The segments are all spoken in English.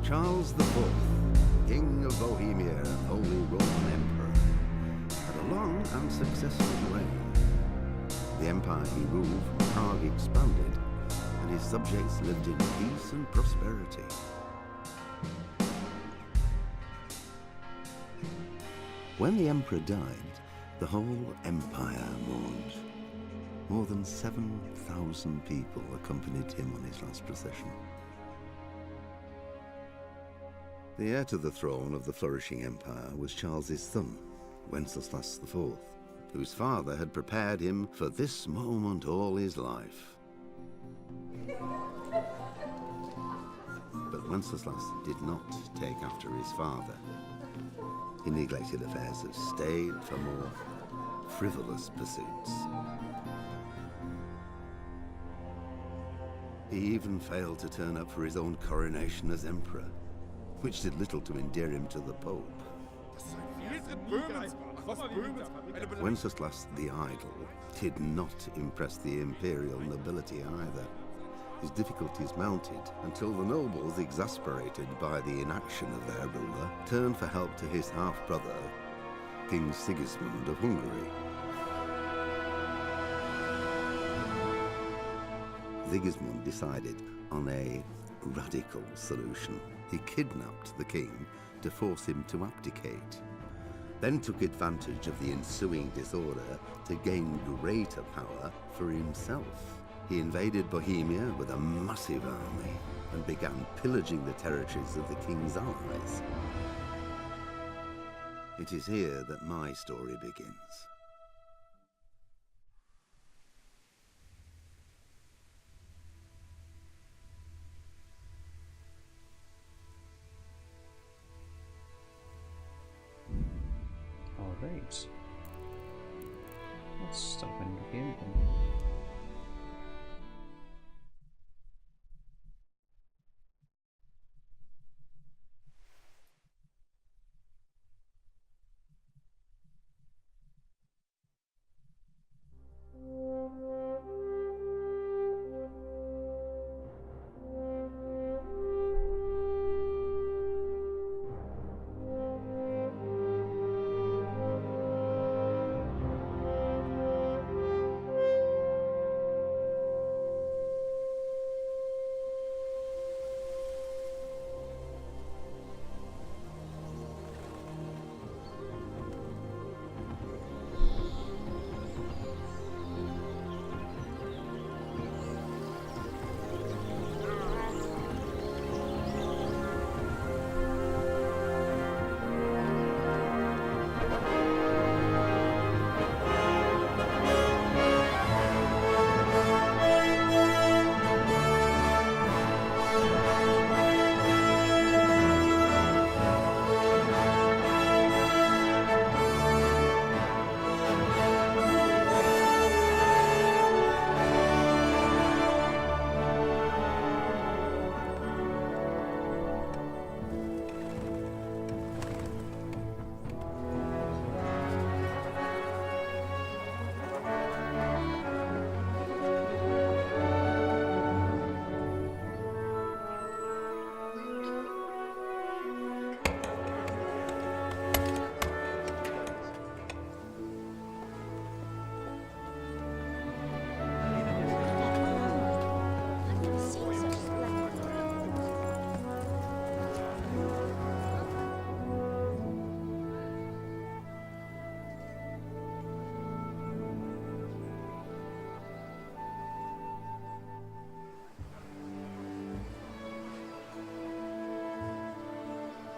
Charles IV, King of Bohemia and Holy Roman Emperor, had a long and successful reign. The empire he ruled from Prague expanded, and his subjects lived in peace and prosperity. When the emperor died, the whole empire mourned. More than 7,000 people accompanied him on his last procession. The heir to the throne of the flourishing empire was Charles's son, Wenceslas IV, whose father had prepared him for this moment all his life. But Wenceslas did not take after his father. He neglected affairs of state for more frivolous pursuits. He even failed to turn up for his own coronation as emperor, which did little to endear him to the Pope. Wenceslas the Idle did not impress the imperial nobility either. His difficulties mounted until the nobles, exasperated by the inaction of their ruler, turned for help to his half-brother, King Sigismund of Hungary. Sigismund decided on a radical solution. He kidnapped the king to force him to abdicate, then took advantage of the ensuing disorder to gain greater power for himself. He invaded Bohemia with a massive army and began pillaging the territories of the king's allies. It is here that my story begins. Alright. Let's stop in the game then.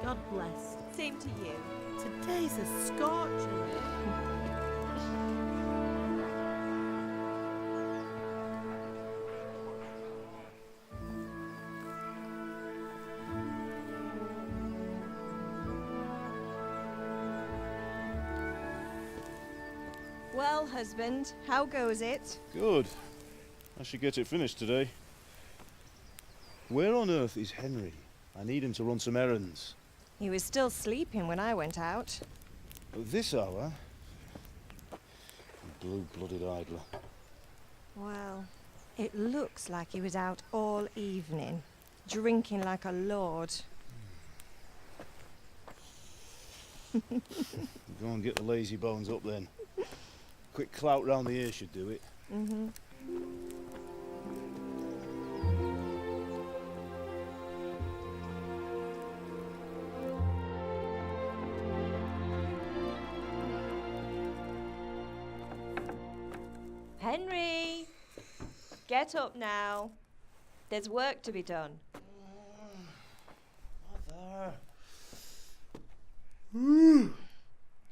God bless. Same to you. Today's a scorcher. Well, husband, how goes it? Good. I should get it finished today. Where on earth is Henry? I need him to run some errands. He was still sleeping when I went out. At this hour? Blue-blooded idler. Well, it looks like he was out all evening, drinking like a lord. Go and get the lazy bones up then. Quick clout round the ear should do it. Mm-hmm. Henry! Get up now. There's work to be done. Mother.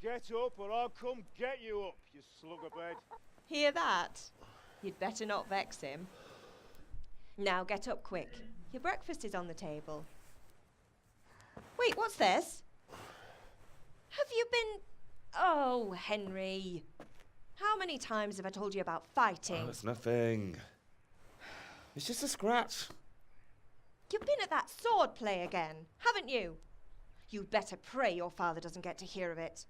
Get up or I'll come get you up, you slugabed. Hear that? You'd better not vex him. Now get up quick. Your breakfast is on the table. Wait, what's this? Have you been... Oh, Henry. How many times have I told you about fighting? Oh, it's nothing. It's just a scratch. You've been at that sword play again, haven't you? You'd better pray your father doesn't get to hear of it.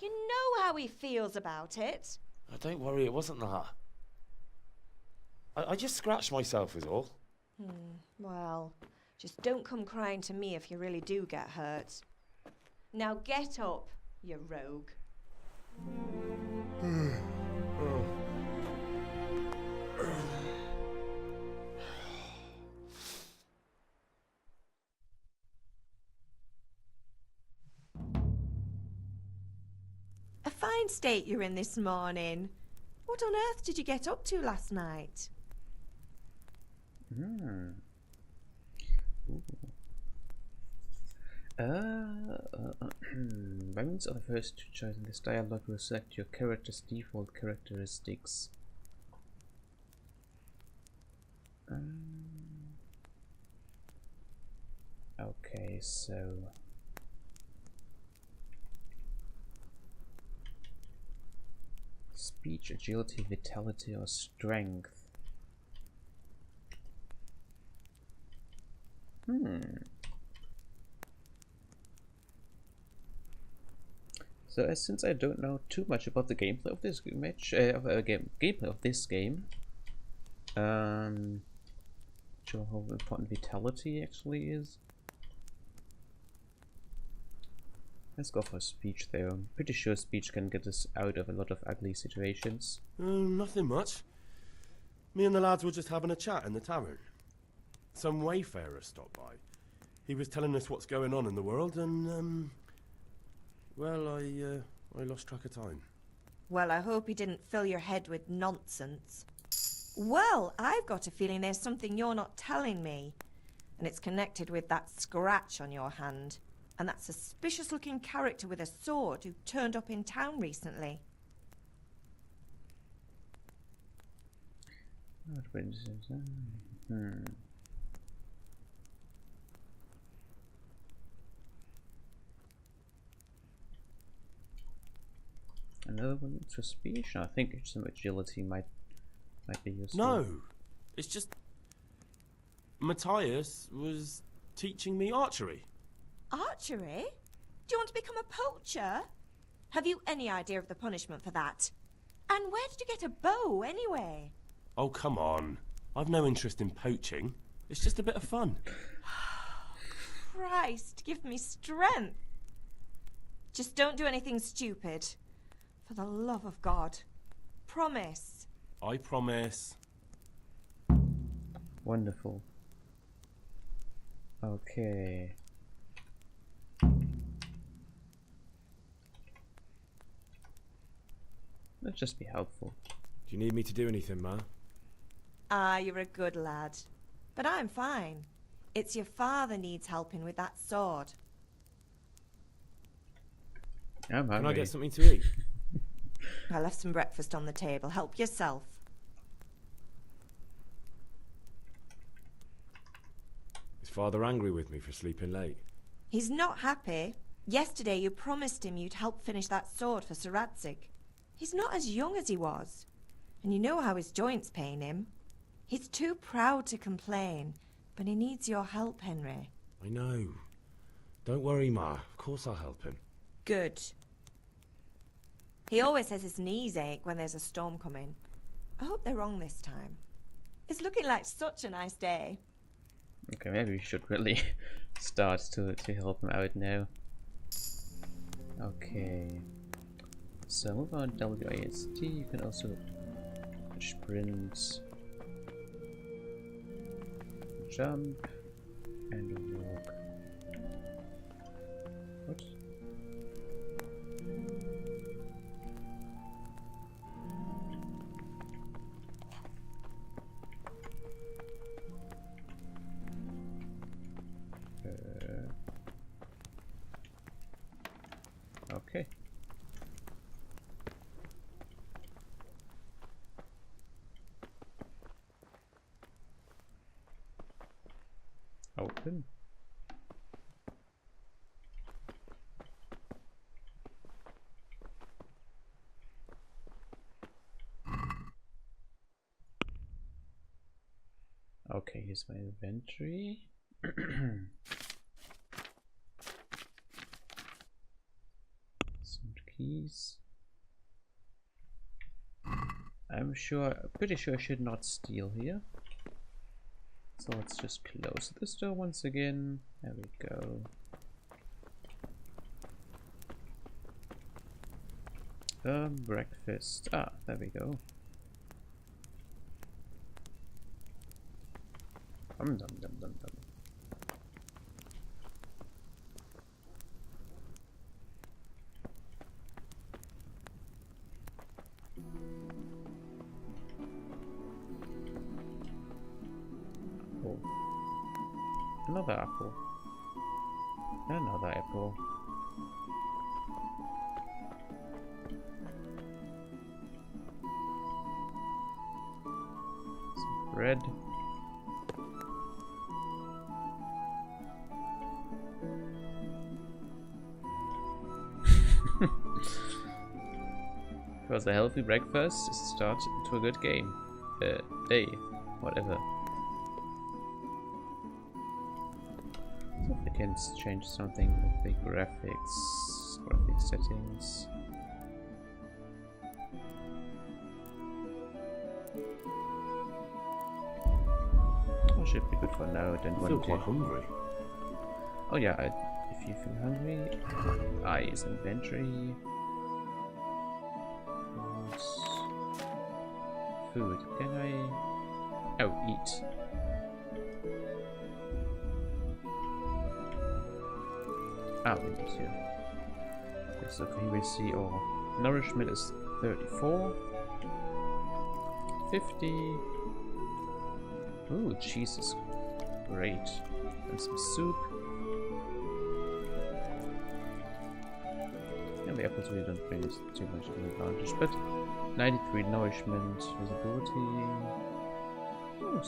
You know how he feels about it. Oh, don't worry, it wasn't that. I just scratched myself is all. Well, just don't come crying to me if you really do get hurt. Now get up, you rogue. A fine state you're in this morning. What on earth did you get up to last night? Moments are the first two choice in this dialogue will select your character's default characteristics. Okay, so speech, agility, vitality, or strength. So since I don't know too much about the gameplay of this gameplay of this game, sure how important vitality actually is. Let's go for speech though. I'm pretty sure speech can get us out of a lot of ugly situations. Nothing much. Me and the lads were just having a chat in the tavern. Some wayfarer stopped by. He was telling us what's going on in the world and, well, I lost track of time. Well, I hope he didn't fill your head with nonsense. Well, I've got a feeling there's something you're not telling me. And it's connected with that scratch on your hand. And that suspicious-looking character with a sword who turned up in town recently. Another one for speech? I think some agility might be useful. No, it's just Matthias was teaching me archery. Archery? Do you want to become a poacher? Have you any idea of the punishment for that? And where did you get a bow, anyway? Oh, come on. I've no interest in poaching. It's just a bit of fun. Christ, give me strength. Just don't do anything stupid. For the love of God. Promise. I promise. Wonderful. Okay. Let's just be helpful. Do you need me to do anything, Ma? Ah, you're a good lad. But I'm fine. It's your father needs helping with that sword. I'm hungry. Can I get something to eat? I left some breakfast on the table. Help yourself. Is Father angry with me for sleeping late? He's not happy. Yesterday you promised him you'd help finish that sword for Sir Radzig. He's not as young as he was. And you know how his joints pain him. He's too proud to complain, but he needs your help, Henry. I know. Don't worry, Ma. Of course I'll help him. Good. He always says his knees ache when there's a storm coming. I hope they're wrong this time. It's looking like such a nice day. Okay, maybe we should really start to help him out now. Okay. So move on WASD. You can also sprint, jump, and walk. What? Okay. Open. Okay, here's my inventory. Some keys. Pretty sure I should not steal here. So let's just close this door once again. There we go. Breakfast. Ah, there we go. Dum dum dum dum dum. Apple. Another apple. Another apple. Some bread. Because a healthy breakfast is the start to a good game. Day. Whatever. So if I can change something with the graphic settings. That should be good for now. Then I feel quite hungry. Oh yeah, if you feel hungry, I use inventory. Food. Can I? Oh, eat. Ah, we eat here. Okay, so here we see our nourishment is 34, 50. Ooh, cheese is great. And some soup. And the apples really don't bring us too much of an advantage, but 93 nourishment, visibility. Oh,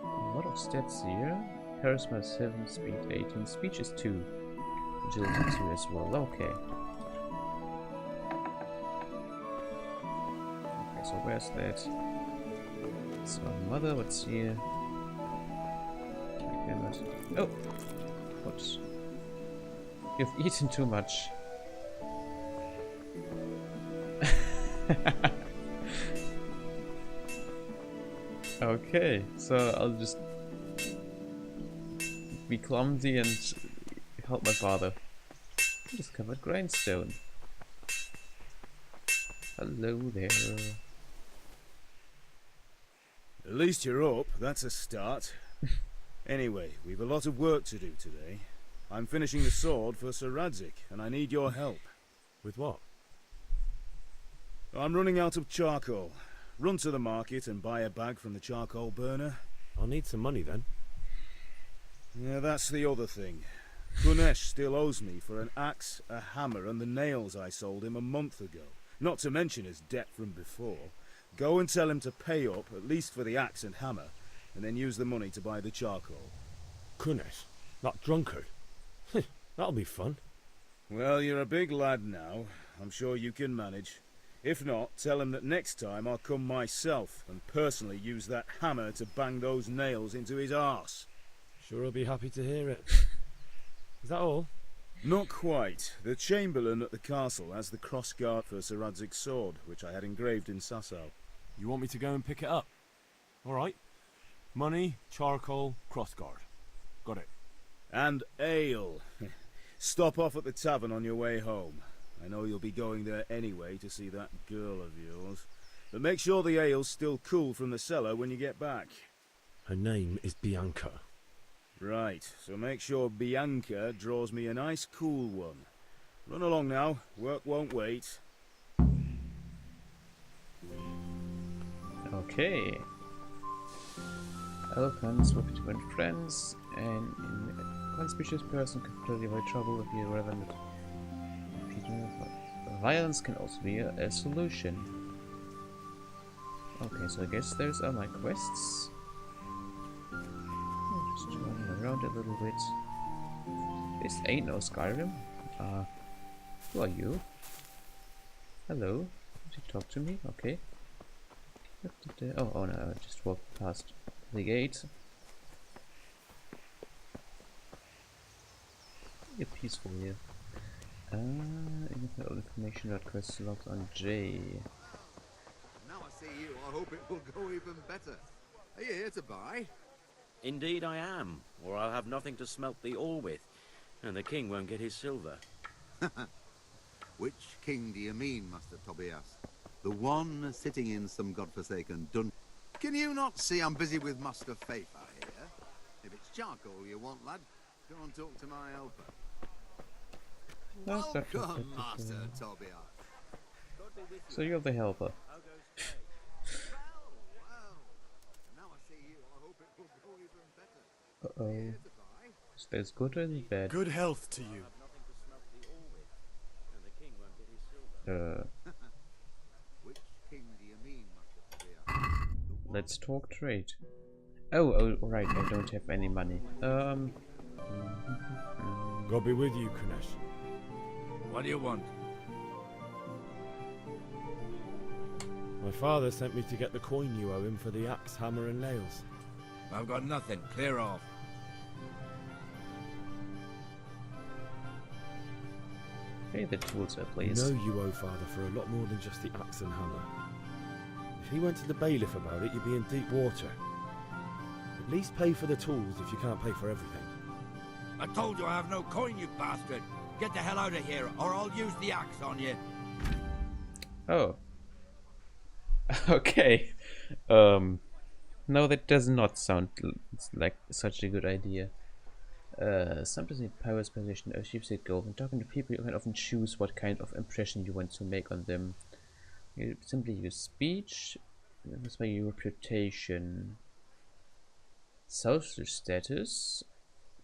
a lot of stats here. Charisma 7, speed 18, speech is 2, agility 2 as well. Okay. Okay, so where's that? So mother, what's here? I cannot. Oh, what? You've eaten too much. Okay, so I'll just be clumsy and help my father. Discovered grindstone. Hello there. At least you're up, that's a start. Anyway, we've a lot of work to do today. I'm finishing the sword for Sir Radzik, and I need your help. With what? I'm running out of charcoal. Run to the market and buy a bag from the charcoal burner. I'll need some money then. Yeah, that's the other thing. Gunesh still owes me for an axe, a hammer, and the nails I sold him a month ago. Not to mention his debt from before. Go and tell him to pay up, at least for the axe and hammer, and then use the money to buy the charcoal. Kunesh? That drunkard? That'll be fun. Well, you're a big lad now. I'm sure you can manage. If not, tell him that next time I'll come myself and personally use that hammer to bang those nails into his arse. Sure I'll be happy to hear it. Is that all? Not quite. The Chamberlain at the castle has the crossguard for Sir Radzik's sword, which I had engraved in Sasau. You want me to go and pick it up? Alright. Money, charcoal, crossguard. Got it. And ale. Stop off at the tavern on your way home. I know you'll be going there anyway to see that girl of yours. But make sure the ale's still cool from the cellar when you get back. Her name is Bianca. Right, so make sure Bianca draws me a nice cool one. Run along now, work won't wait. Okay. Elephants with different friends, and a conspicuous person can clearly avoid trouble if you're relevant. Violence can also be a solution. Okay, so I guess those are my quests. Just running around a little bit. This ain't no Skyrim. Who are you? Hello? Did you talk to me? Okay. Oh no, I just walked past the gate. You're peaceful here. Information about quests logged on J. Now I see you, I hope it will go even better. Are you here to buy? Indeed I am, or I'll have nothing to smelt the ore with, and the king won't get his silver. Which king do you mean, Master Tobias? The one sitting in some godforsaken dungeon? Can you not see I'm busy with Master Faith out here? If it's charcoal you want, lad, go and talk to my helper. Welcome, Master Tobias. So you're the helper. Well. Now I see you, I hope it will go even better. Uh-oh. Here to buy? Is this good or bad? Good health to you. Which king do you mean, Master Tobias? Let's talk trade. Oh, right, I don't have any money. God be with you, Kunesh. What do you want? My father sent me to get the coin you owe him for the axe, hammer and nails. I've got nothing. Clear off. Pay the tools at least. You know you owe father for a lot more than just the axe and hammer. If he went to the bailiff about it, you'd be in deep water. At least pay for the tools if you can't pay for everything. I told you I have no coin, you bastard. Get the hell out of here, or I'll use the axe on you. Oh. Okay. No, that does not sound like such a good idea. Sometimes in power's position achieves a goal. When talking to people, you can often choose what kind of impression you want to make on them. You simply use speech, this way your reputation, social status,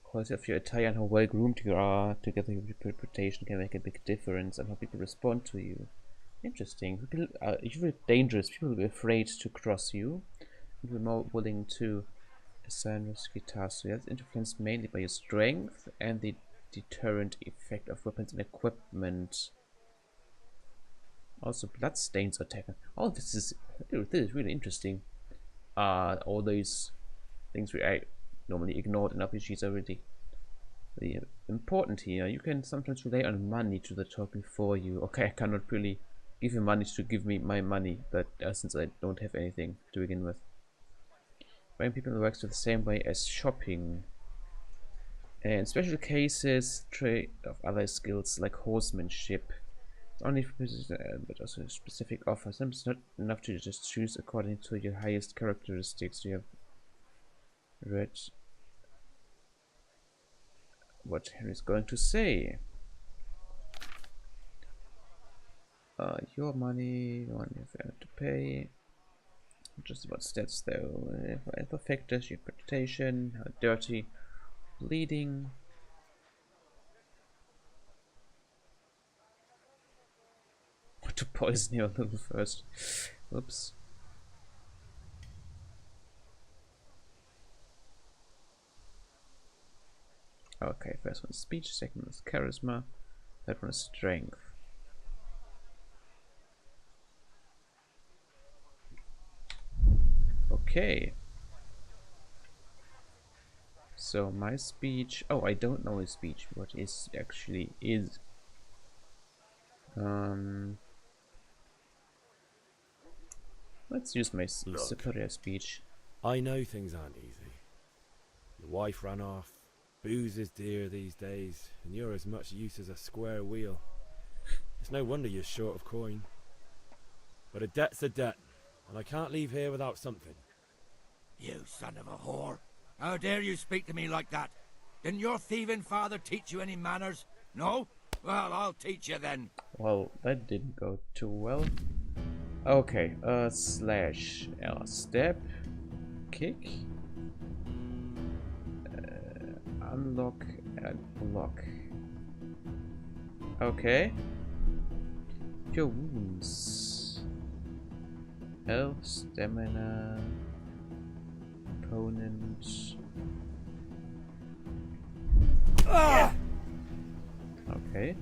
quality of your attire and how well groomed you are, together with your reputation can make a big difference on how people respond to you. Interesting. People are usually dangerous. People will be afraid to cross you and will be more willing to assign risky tasks. So that's influenced mainly by your strength and the deterrent effect of weapons and equipment. Also, bloodstains are taken. Oh, this is really interesting. All these things I normally ignored in RPGs already. The important here, you can sometimes rely on money to the talking for you. Okay, I cannot really give you money to give me my money, but since I don't have anything to begin with. Buying people works the same way as shopping. And in special cases, trade of other skills like horsemanship. Only for but also specific offers. It's not enough to just choose according to your highest characteristics. You have read what Henry's going to say. Your money, the one you have to pay. Just about stats though. For factors, your reputation, how dirty, bleeding. Want to poison you a little first. Oops. Okay, first one is speech, second one is charisma, third one is strength. Okay. So my speech, oh, I don't know his speech, what is actually is. Let's use my superior speech. I know things aren't easy. Your wife ran off, booze is dear these days, and you're as much use as a square wheel. It's no wonder you're short of coin. But a debt's a debt, and I can't leave here without something. You son of a whore. How dare you speak to me like that? Didn't your thieving father teach you any manners? No? Well, I'll teach you then. Well, that didn't go too well. Okay, slash L, step, kick, unlock and block. Okay. Your wounds. Health, stamina, opponent. Okay.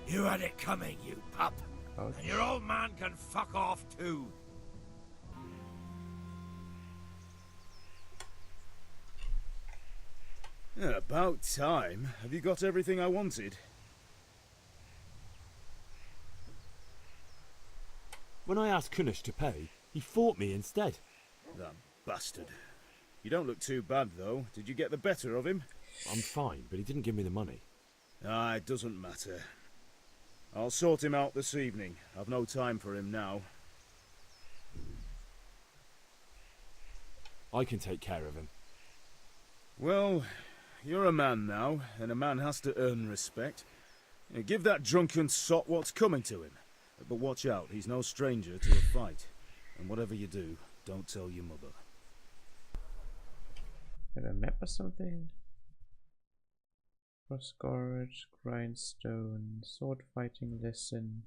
You had it coming, you pup. Ouch. And your old man can fuck off too. Yeah, about time. Have you got everything I wanted? When I asked Kunish to pay, he fought me instead. That bastard. You don't look too bad, though. Did you get the better of him? I'm fine, but he didn't give me the money. Ah, it doesn't matter. I'll sort him out this evening. I've no time for him now. I can take care of him. Well, you're a man now, and a man has to earn respect. Give that drunken sot what's coming to him. But watch out, he's no stranger to a fight. And whatever you do, don't tell your mother. Have a map or something? Cross guard, grindstone, sword fighting lesson.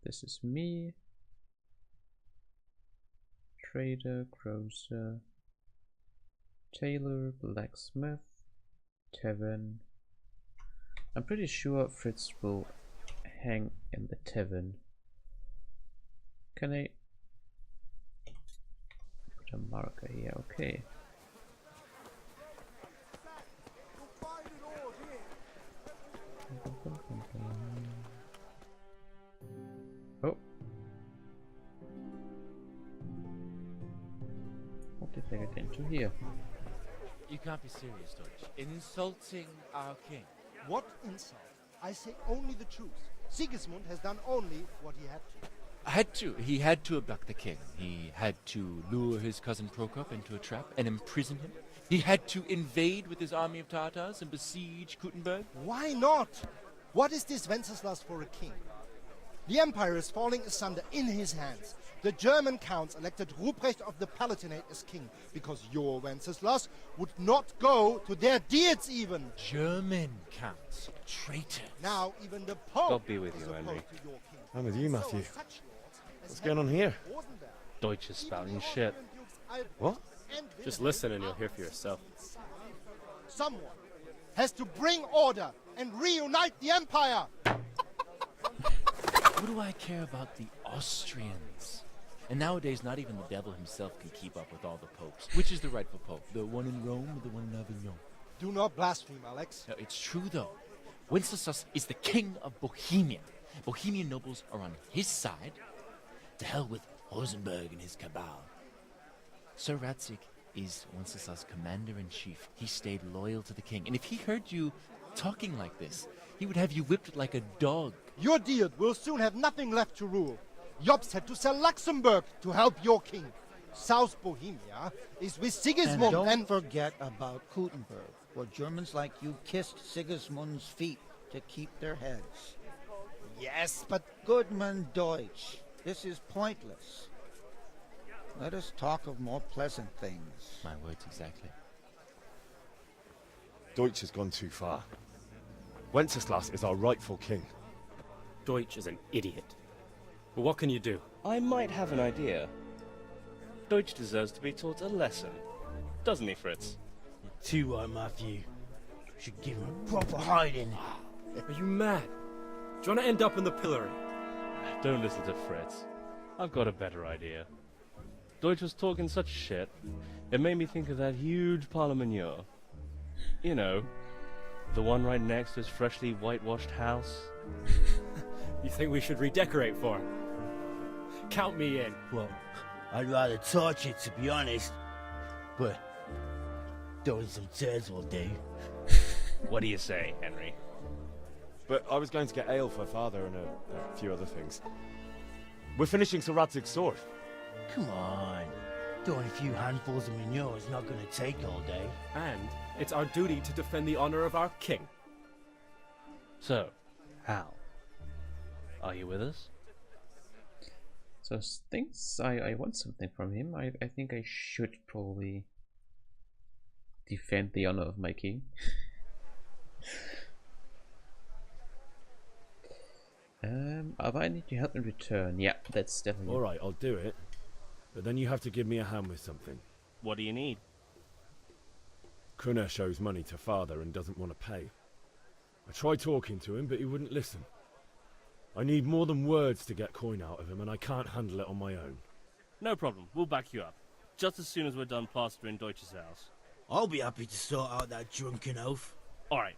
This is me. Trader, grocer, tailor, blacksmith, tavern. I'm pretty sure Fritz will hang in the tavern. Can I put a marker here? Okay. Oh. What did I get into here? You can't be serious, Deutsch. Insulting our king. What insult? I say only the truth. Sigismund has done only what he had to. He had to abduct the king. He had to lure his cousin Prokop into a trap and imprison him. He had to invade with his army of Tatars and besiege Kuttenberg. Why not? What is this Wenceslas for a king? The empire is falling asunder in his hands. The German counts elected Ruprecht of the Palatinate as king because your Wenceslas would not go to their deeds even. German counts, traitors. Now even the Pope God be with is you, opposed Henry. to your king. I'm with you, Matthew. So such lords as What's going on here? Rosenberg, Deutsch is even spouting the shit. Austrian dukes Albrecht What? and Just Wilhelm listen and you'll are hear for yourself. Someone has to bring order and reunite the empire. What do I care about the Austrians? And nowadays, not even the devil himself can keep up with all the popes. Which is the rightful pope? The one in Rome or the one in Avignon? Do not blaspheme, Alex. No, it's true, though. Wenceslas is the king of Bohemia. Bohemian nobles are on his side. To hell with Rosenberg and his cabal. Sir Ratzik is Wenceslas' commander-in-chief. He stayed loyal to the king. And if he heard you talking like this, he would have you whipped like a dog. Your Diet will soon have nothing left to rule. Jobst had to sell Luxembourg to help your king. South Bohemia is with Sigismund And don't forget about Kuttenberg, where Germans like you kissed Sigismund's feet to keep their heads. Yes, but Goodman Deutsch, this is pointless. Let us talk of more pleasant things. My words exactly. Deutsch has gone too far. Wenceslas is our rightful king. Deutsch is an idiot. But what can you do? I might have an idea. Deutsch deserves to be taught a lesson. Doesn't he, Fritz? Too right, Matthew. Should give him a proper hiding. Are you mad? Do you want to end up in the pillory? Don't listen to Fritz. I've got a better idea. Deutsch was talking such shit, it made me think of that huge parliament. You know, the one right next to his freshly whitewashed house. You think we should redecorate for him? Count me in. Well, I'd rather torch it, to be honest. But throwing some turds will do. What do you say, Henry? But I was going to get ale for Father and a few other things. We're finishing Sir Radzig's sword. Come on. Throwing a few handfuls of manure is not going to take all day. And it's our duty to defend the honor of our king. So, Hal, are you with us? So thinks I want something from him. I think I should probably defend the honor of my king. I need your help in return. Yeah, that's definitely. Alright, I'll do it. But then you have to give me a hand with something. What do you need? Krunner owes money to Father and doesn't want to pay. I tried talking to him, but he wouldn't listen. I need more than words to get coin out of him, and I can't handle it on my own. No problem, we'll back you up. Just as soon as we're done plastering Deutsch's house. I'll be happy to sort out that drunken oaf. Alright,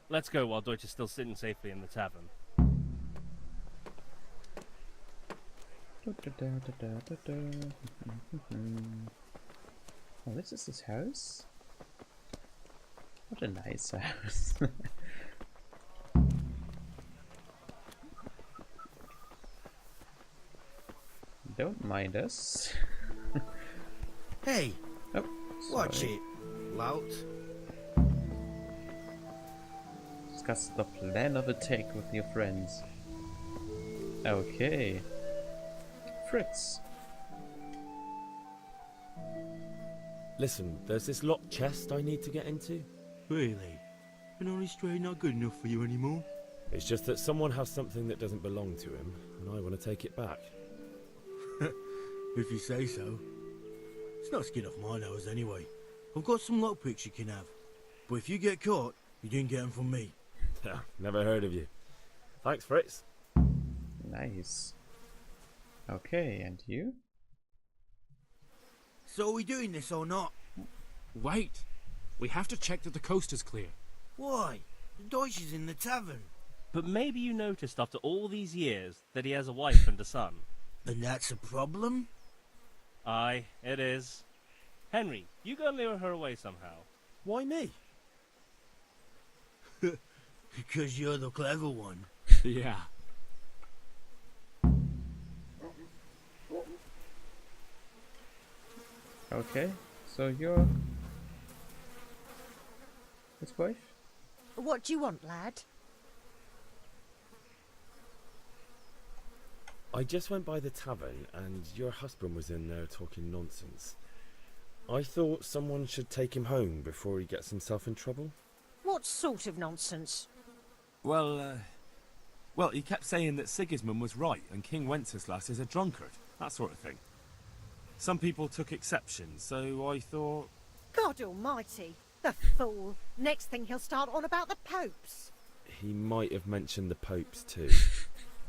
let's go while Deutsch is still sitting safely in the tavern. Oh, this is his house? What a nice house. Don't mind us. Hey, oh, watch sorry. it, lout. Discuss the plan of attack with your friends. Okay. Fritz. Listen, there's this locked chest I need to get into. Really? An honest trade not good enough for you anymore? It's just that someone has something that doesn't belong to him, and I want to take it back. If you say so. It's not skin off my nose anyway. I've got some lockpicks you can have. But if you get caught, you didn't get them from me. Never heard of you. Thanks, Fritz. Nice. Okay, and you? So are we doing this or not? Wait. We have to check that the coast is clear. Why? The Deutsch is in the tavern. But maybe you noticed after all these years that he has a wife and a son. And that's a problem? Aye, it is. Henry, you go and lure her away somehow. Why me? Because you're the clever one. Yeah. Okay, so you're his wife? What do you want, lad? I just went by the tavern and your husband was in there talking nonsense. I thought someone should take him home before he gets himself in trouble. What sort of nonsense? Well, he kept saying that Sigismund was right and King Wenceslas is a drunkard, that sort of thing. Some people took exception, so I thought... God almighty, the fool. Next thing he'll start on about the popes. He might have mentioned the popes too.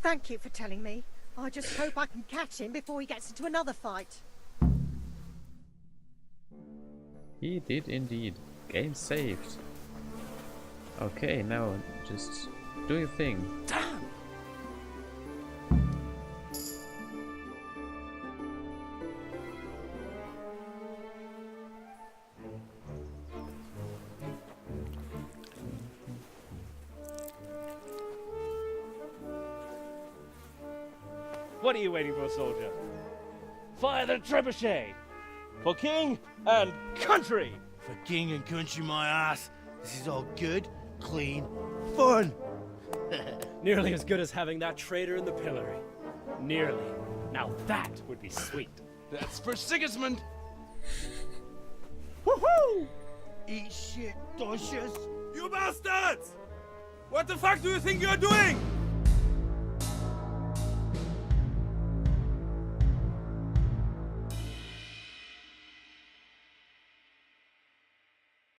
Thank you for telling me. I just hope I can catch him before he gets into another fight. He did indeed. Game saved. Okay, now just do your thing. Damn! What are you waiting for, soldier? Fire the trebuchet! For king and country! For king and country, my ass. This is all good, clean, fun. Nearly as good as having that traitor in the pillory. Nearly. Now that would be sweet. That's for Sigismund. Woohoo! Eat shit, Deutsches. You bastards! What the fuck do you think you're doing?